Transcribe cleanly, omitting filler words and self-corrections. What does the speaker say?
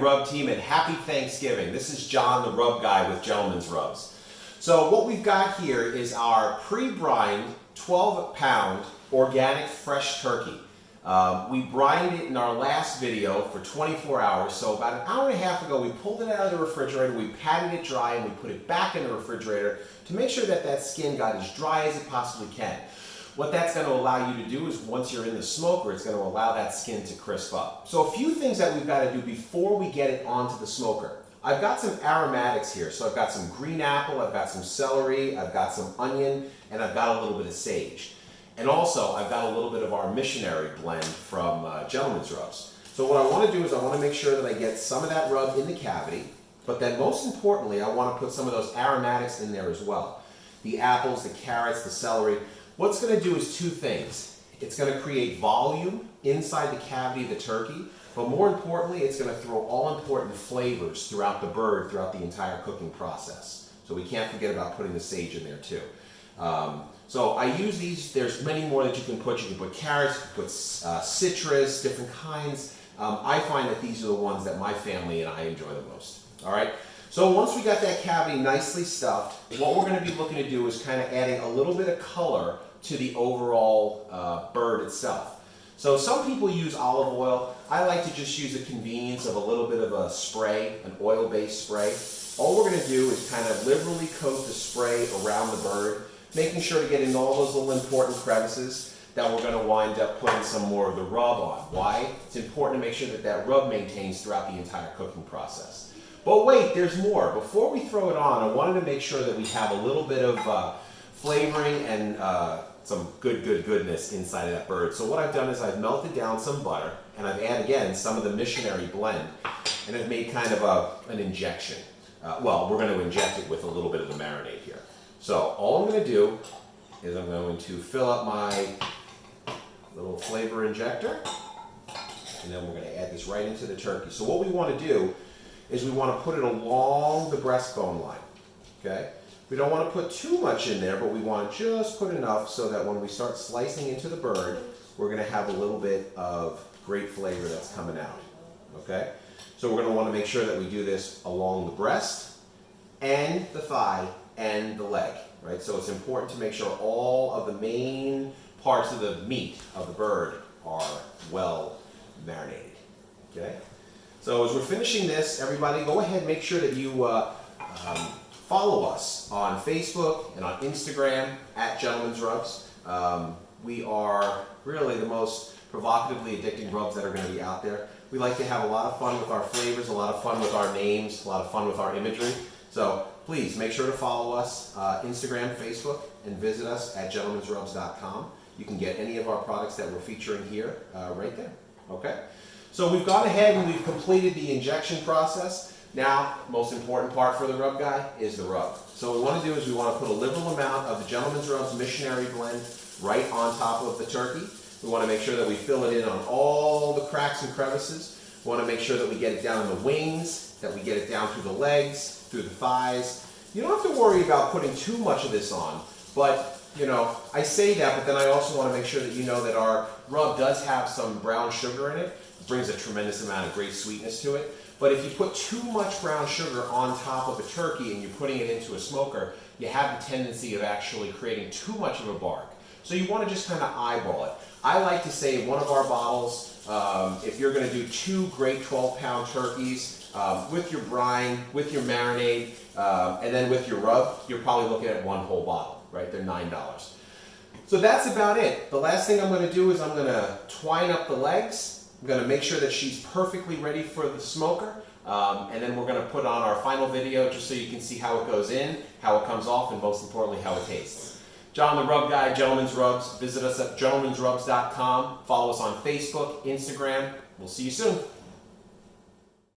Rub team, and happy Thanksgiving. This is John, the Rub Guy with Gentleman's Rubs. So what we've got here is our pre-brined 12-pound organic fresh turkey. We brined it in our last video for 24 hours, so about an hour and a half ago we pulled it out of the refrigerator, we patted it dry, and we put it back in the refrigerator to make sure that that skin got as dry as it possibly can. What that's going to allow you to do is once you're in the smoker, it's going to allow that skin to crisp up. So a few things that we've got to do before we get it onto the smoker. I've got some aromatics here, so I've got some green apple, I've got some celery, I've got some onion, and I've got a little bit of sage. And also, I've got a little bit of our missionary blend from Gentleman's Rubs. So what I want to do is I want to make sure that I get some of that rub in the cavity, but then most importantly, I want to put some of those aromatics in there as well. The apples, the carrots, the celery. What's going to do is two things. It's going to create volume inside the cavity of the turkey, but more importantly, it's going to throw all important flavors throughout the bird, throughout the entire cooking process. So we can't forget about putting the sage in there too. So I use these, there's many more that you can put. You can put carrots, you can put citrus, different kinds. I find that these are the ones that my family and I enjoy the most. All right. So once we got that cavity nicely stuffed, what we're going to be looking to do is kind of adding a little bit of color to the overall bird itself. So some people use olive oil. I like to just use the convenience of a little bit of a spray, an oil-based spray. All we're going to do is kind of liberally coat the spray around the bird, making sure to get in all those little important crevices that we're going to wind up putting some more of the rub on. Why? It's important to make sure that that rub maintains throughout the entire cooking process. But wait, there's more. Before we throw it on, I wanted to make sure that we have a little bit of flavoring and some goodness inside of that bird. So what I've done is I've melted down some butter, and I've added, again, some of the missionary blend, and I've made kind of an injection. Well, we're going to inject it with a little bit of the marinade here. So all I'm going to do is I'm going to fill up my little flavor injector, and then we're going to add this right into the turkey. So what we want to do is we want to put it along the breastbone line, okay? We don't want to put too much in there, but we want to just put enough so that when we start slicing into the bird, we're going to have a little bit of great flavor that's coming out, okay? So we're going to want to make sure that we do this along the breast and the thigh and the leg, right? So it's important to make sure all of the main parts of the meat of the bird are well marinated, okay? So as we're finishing this, everybody go ahead and make sure that you follow us on Facebook and on Instagram at Gentleman's Rubs. We are really the most provocatively addicting rubs that are going to be out there. We like to have a lot of fun with our flavors, a lot of fun with our names, a lot of fun with our imagery. So please make sure to follow us Instagram, Facebook, and visit us at gentlemansrubs.com. You can get any of our products that we're featuring here right there. Okay? So we've gone ahead and we've completed the injection process. Now, most important part for the rub guy is the rub. So what we want to do is we want to put a liberal amount of the Gentleman's Rubs missionary blend right on top of the turkey. We want to make sure that we fill it in on all the cracks and crevices. We want to make sure that we get it down in the wings, that we get it down through the legs, through the thighs. You don't have to worry about putting too much of this on, but you know, I say that, but then I also want to make sure that you know that our rub does have some brown sugar in it. It brings a tremendous amount of great sweetness to it. But if you put too much brown sugar on top of a turkey and you're putting it into a smoker, you have the tendency of actually creating too much of a bark. So you want to just kind of eyeball it. I like to say one of our bottles, if you're going to do 2 great 12-pound turkeys with your brine, with your marinade, and then with your rub, you're probably looking at one whole bottle, right? They're $9. So that's about it. The last thing I'm going to do is I'm going to twine up the legs. I'm going to make sure that she's perfectly ready for the smoker, and then we're going to put on our final video just so you can see how it goes in, how it comes off, and most importantly, how it tastes. John the Rub Guy, Gentleman's Rubs. Visit us at gentlemansrubs.com. Follow us on Facebook, Instagram. We'll see you soon.